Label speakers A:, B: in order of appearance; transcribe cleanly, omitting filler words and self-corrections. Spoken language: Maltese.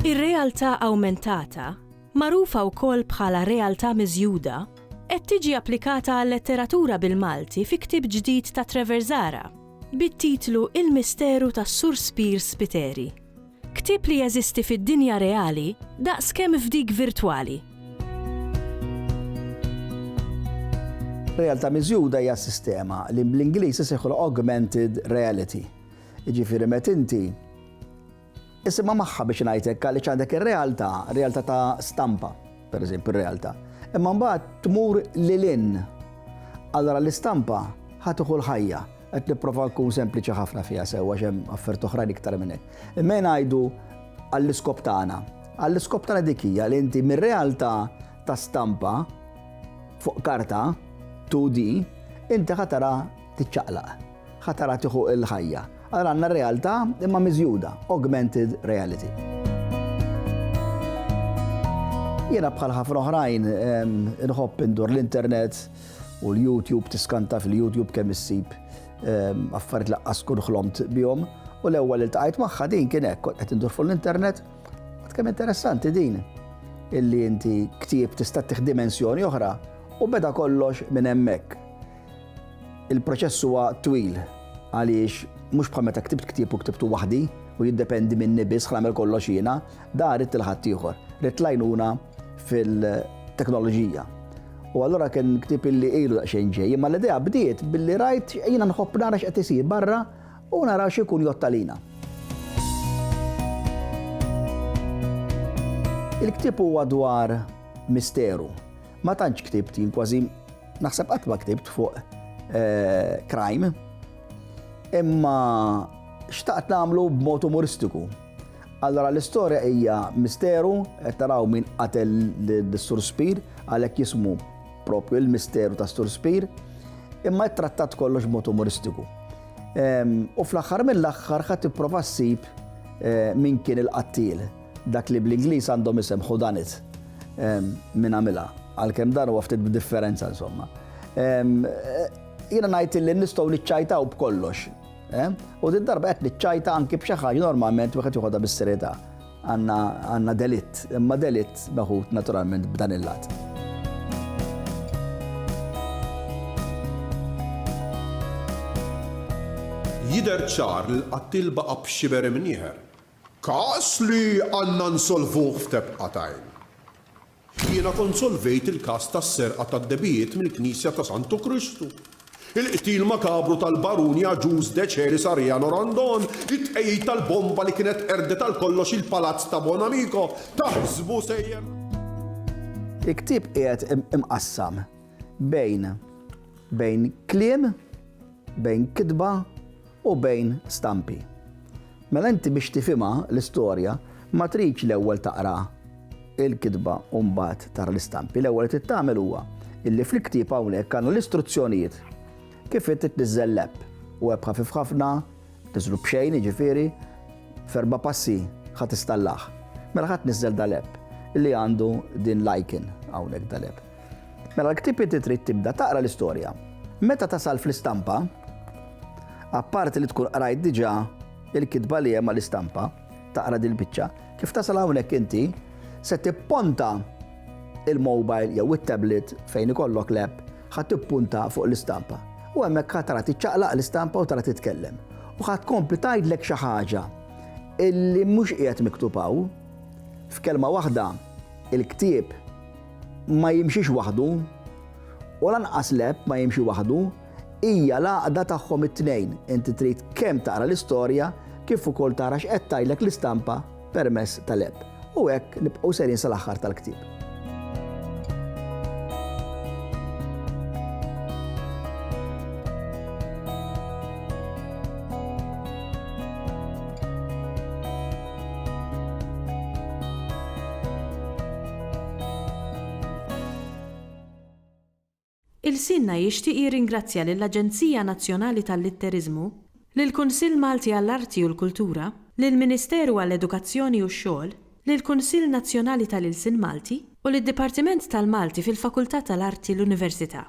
A: Ir-realtà awmentata, magħrufa wkoll bħala realtà miżjuda, qed tiġi applikata għal-letteratura bil-Malti fi ktieb ġdid ta' Trevor Zara bit-titlu Il-Misteru tas-Sur Spier Spiteri. Ktieb li jeżisti fid-dinja reali daqskemm f'dik virtwali.
B: Realtà miżjuda hija sistema li bl-Ingliż isejħu augmented reality. Jiġifieri meta inti isimha magħha biex ngħidlek għaliex għandek ir-realtà, realtà ta' stampa, pereżempju ir-realtà. Imma mbagħad tmur lilin. Allora l-istampa ħadd tieħu l-ħajja. Qed nipprova nkun sempliċi ħafna fiha sewwa x'hemm affarijiet oħrajn iktar minn hekk. Imma ngħidu għall-iskop tagħna. Għall-iskop tagħna dik hija li inti mir-realtà ta' stampa fuq karta 2D inti ħatara tiċċaqlaq, ħatara tieħu l-ħajja. Allora għandna r-realtà imma miżjuda, augmented reality. Jiena bħal ħafna oħrajn inħobb indur l-internet u l-YouTube tiskanta fil-YouTube kemm issib affarijiet laqqas kun ħlomt bihom u l-ewwel iltqajt magħha din kien hekk qed indur fuq l-internet qed kemm interessanti din illi inti ktieb tista' tieħ dimensjoni oħra u beda kollox minn hemmhekk. Il-proċess huwa twil għaliex mhux bħal meta ktibt ktieb u ktibtu waħdi u jiddependi minni biss ħlamel kollox jiena, da rrid il-ħadd ieħor, rrid lajnuna fil-teknoloġija. U allura kien ktieb illi ilu daqsxejn ġej, imma l-idea bdiet billi rajt jiena nħobb nara x'qed isir barra u nara x'ikun jottalina. Il-ktieb huwa dwar misteru. Ma tantx ktibt kważi naħseb qatt ma ktibt fuq crime, imma xtaqt nagħmlu b'mod umoristiku. Allora l-istorja hija misteru, qed taraw min qatel lis-Sur Spier għalhekk jismu propju il-misteru ta' Sur Spier, imma ttrattat kollox b'mod umoristiku. U fl-aħħar mill-aħħar ħadd tipprova ssib min kien il-qattil, dak li bl-Ingliż għandhom isem who done it min għamilha, għalkemm dan huwa ftit b'differenza insomma. Jiena ngħid li nistgħu niċċajtaw b'kollox. U din darba qed niċċajta anke b'xi ħaġa normalment wieħed jieħodha bis-serjetà. Għandna delitt, imma delitt meħud naturalment b'dan il-lat.
C: Jidher ċar li l-qattil baqa' b'xiber imnieħer. Każ li għandna nsolvuh f'tebqatajn. Jiena kont solvejt il-każ tas-serqa tad-debijiet mill-Knisja ta' Santu Kristu. Il-qtil makabru tal-Baruni Aġuż Deċeri Sarjano Randon, it-tqejjid tal-bomba li kienet erdet tal-kollox il-palazz ta' Bonamico, taħsbu sejjer.
B: Il-ktieb qiegħed imqassam bejn kliem, bejn kitba u bejn stampi. Mela inti biex tifhimha l-istorja ma tridx l-ewwel taqra il-kitba u mbagħad tara l-istampi. L-ewwel trid tagħmel huwa illi fil-ktieb hawnhekk għandna l-istruzzjonijiet kif titniżżel l-app u web ħafif ħafna, tiżlu b'xejn jiġifieri f'erba' passi ħadd tistallah. Mela ħadd niżżel dal-app illi għandu din l-icon hawnhekk dal-app. Mela l-ktieb inti trid tibda taqra l-istorja. Meta tasal fl-istampa, apparti li tkun qrajt diġà il-kitba li hemm mal-istampa, taqra din il-biċċa, kif tasal hawnhekk inti se tipponta il-mobile jew it-tablet fejn ikollok l-app ħadd tippunta fuq l-istampa. U hemmhekk ħadd tara tiċċaqlaq l-istampa u tara titkellem. U ħadd tkompli tgħidlek xi ħaġa illi mhux qiegħed miktub hawn. F'kelma waħda il-ktieb ma jimxix waħdu u lanqas l-app ma jimxi waħdu, hija l-għaqda tagħhom it-tnejn. Inti trid kemm taqra l-istorja kif ukoll tara x'qed tgħidlek l-istampa permezz tal-app. U hekk nibqgħu serjin sal-aħħar tal-ktieb.
A: Il-Sinna jixtieq jirringrazzja lill-Aġenzija Nazzjonali tal-Litterizmu, lill-Kunsill Malti għall-Arti u l-Kultura, lill-Ministeru għall-Edukazzjoni u x-Xogħol, lill-Kunsill Nazzjonali tal-Ilsien Malti u lid-Dipartiment tal-Malti fil-Fakultà tal-Arti l-Università.